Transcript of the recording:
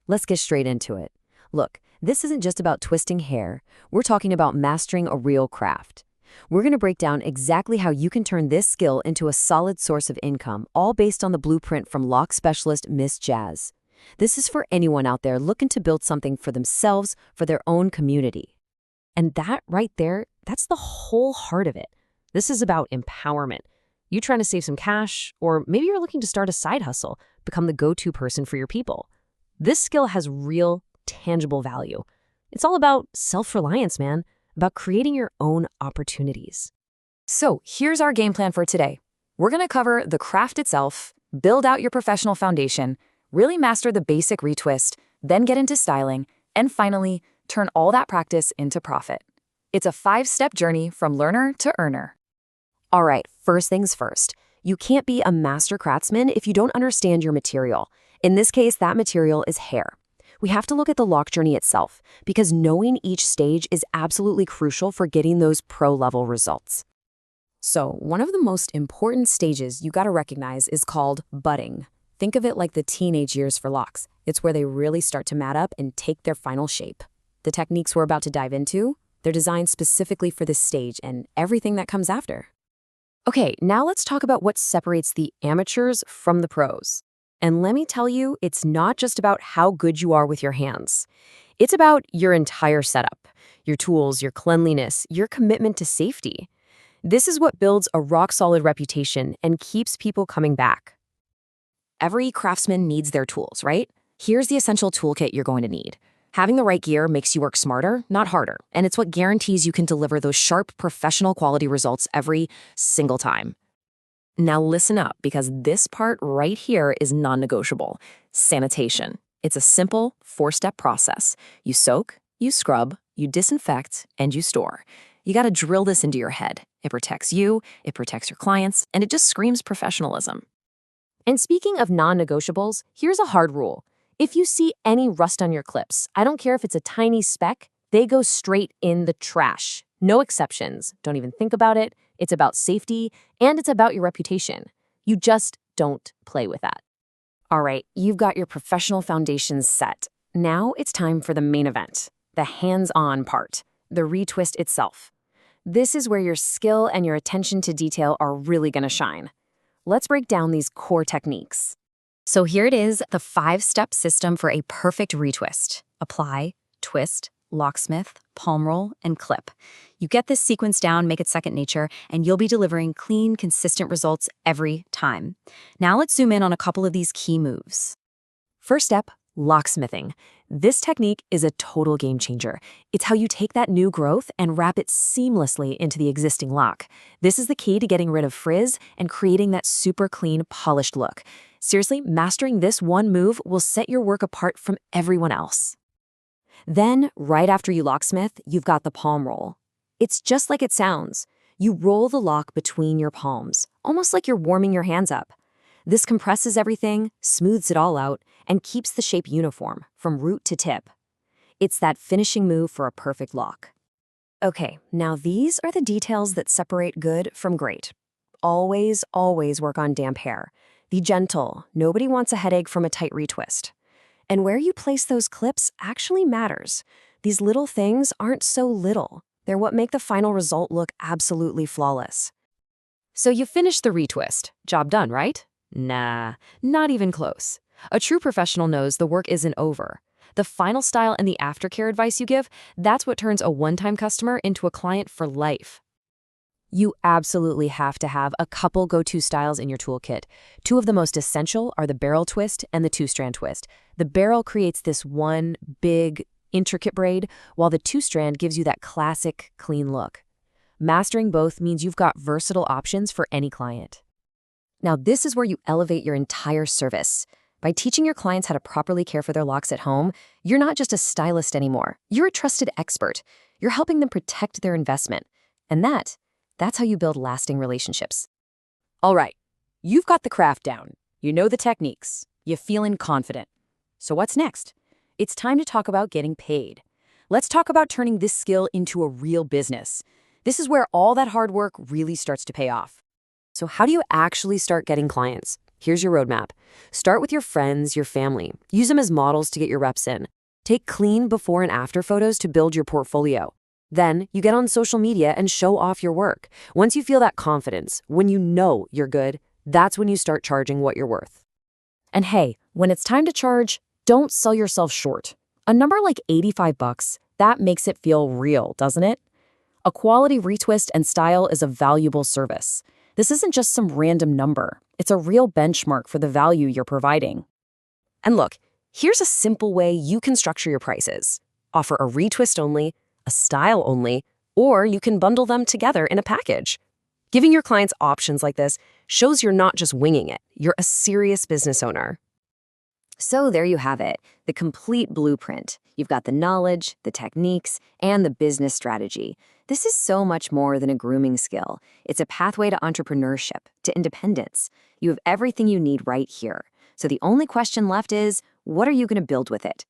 Let's get straight into it. Look, this isn't just about twisting hair. We're talking about mastering a real craft. We're going to break down exactly how you can turn this skill into a solid source of income, all based on the blueprint from Locs specialist Miss Jazz. This is for anyone out there looking to build something for themselves, for their own community. And that right there, that's the whole heart of it. This is about empowerment. You trying to save some cash, or maybe you're looking to start a side hustle, become the go-to person for your people. This skill has real, tangible value. It's all about self-reliance, man, about creating your own opportunities. So here's our game plan for today. We're going to cover the craft itself, build out your professional foundation, really master the basic retwist, then get into styling, and finally, turn all that practice into profit. It's a 5-step journey from learner to earner. All right, first things first. You can't be a master craftsman if you don't understand your material. In this case, that material is hair. We have to look at the lock journey itself, because knowing each stage is absolutely crucial for getting those pro-level results. So, one of the most important stages you gotta recognize is called budding. Think of it like the teenage years for locks. It's where they really start to mat up and take their final shape. The techniques we're about to dive into, they're designed specifically for this stage and everything that comes after. Okay, now let's talk about what separates the amateurs from the pros. And let me tell you, it's not just about how good you are with your hands. It's about your entire setup, your tools, your cleanliness, your commitment to safety. This is what builds a rock-solid reputation and keeps people coming back. Every craftsman needs their tools, right? Here's the essential toolkit you're going to need. Having the right gear makes you work smarter, not harder, and it's what guarantees you can deliver those sharp, professional quality results every single time. Now listen up, because this part right here is non-negotiable. Sanitation. It's a simple 4-step process. You soak, you scrub, you disinfect, and you store. You gotta drill this into your head. It protects you, it protects your clients, and it just screams professionalism. And speaking of non-negotiables, here's a hard rule. If you see any rust on your clips, I don't care if it's a tiny speck, they go straight in the trash. No exceptions. Don't even think about it. It's about safety, and it's about your reputation. You just don't play with that. All right, you've got your professional foundations set. Now it's time for the main event, the hands-on part, the retwist itself. This is where your skill and your attention to detail are really gonna shine. Let's break down these core techniques. So here it is, the 5-step system for a perfect retwist. Apply, twist, locksmith, palm roll, and clip. You get this sequence down, make it second nature, and you'll be delivering clean, consistent results every time. Now let's zoom in on a couple of these key moves. First step, locksmithing. This technique is a total game changer. It's how you take that new growth and wrap it seamlessly into the existing lock. This is the key to getting rid of frizz and creating that super clean, polished look. Seriously, mastering this one move will set your work apart from everyone else. Then, right after you locksmith, you've got the palm roll. It's just like it sounds. You roll the lock between your palms, almost like you're warming your hands up. This compresses everything, smooths it all out, and keeps the shape uniform, from root to tip. It's that finishing move for a perfect lock. Okay, now these are the details that separate good from great. Always, always work on damp hair. Be gentle. Nobody wants a headache from a tight retwist. And where you place those clips actually matters. These little things aren't so little. They're what make the final result look absolutely flawless. So you finished the retwist. Job done, right? Nah, not even close. A true professional knows the work isn't over. The final style and the aftercare advice you give, that's what turns a one-time customer into a client for life. You absolutely have to have a couple go-to styles in your toolkit. Two of the most essential are the barrel twist and the 2-strand twist. The barrel creates this one big, intricate braid, while the 2-strand gives you that classic, clean look. Mastering both means you've got versatile options for any client. Now, this is where you elevate your entire service. By teaching your clients how to properly care for their locks at home, you're not just a stylist anymore. You're a trusted expert. You're helping them protect their investment. And that's how you build lasting relationships. All right, you've got the craft down. You know the techniques. You're feeling confident. So what's next? It's time to talk about getting paid. Let's talk about turning this skill into a real business. This is where all that hard work really starts to pay off. So how do you actually start getting clients? Here's your roadmap. Start with your friends, your family. Use them as models to get your reps in. Take clean before and after photos to build your portfolio. Then you get on social media and show off your work. Once you feel that confidence, when you know you're good, that's when you start charging what you're worth. And hey, when it's time to charge, don't sell yourself short. A number like $85, that makes it feel real, doesn't it? A quality retwist and style is a valuable service. This isn't just some random number. It's a real benchmark for the value you're providing. And look, here's a simple way you can structure your prices. Offer a retwist only, a style only, or you can bundle them together in a package. Giving your clients options like this shows you're not just winging it. You're a serious business owner. So there you have it, the complete blueprint. You've got the knowledge, the techniques, and the business strategy. This is so much more than a grooming skill. It's a pathway to entrepreneurship, to independence. You have everything you need right here. So the only question left is, what are you going to build with it?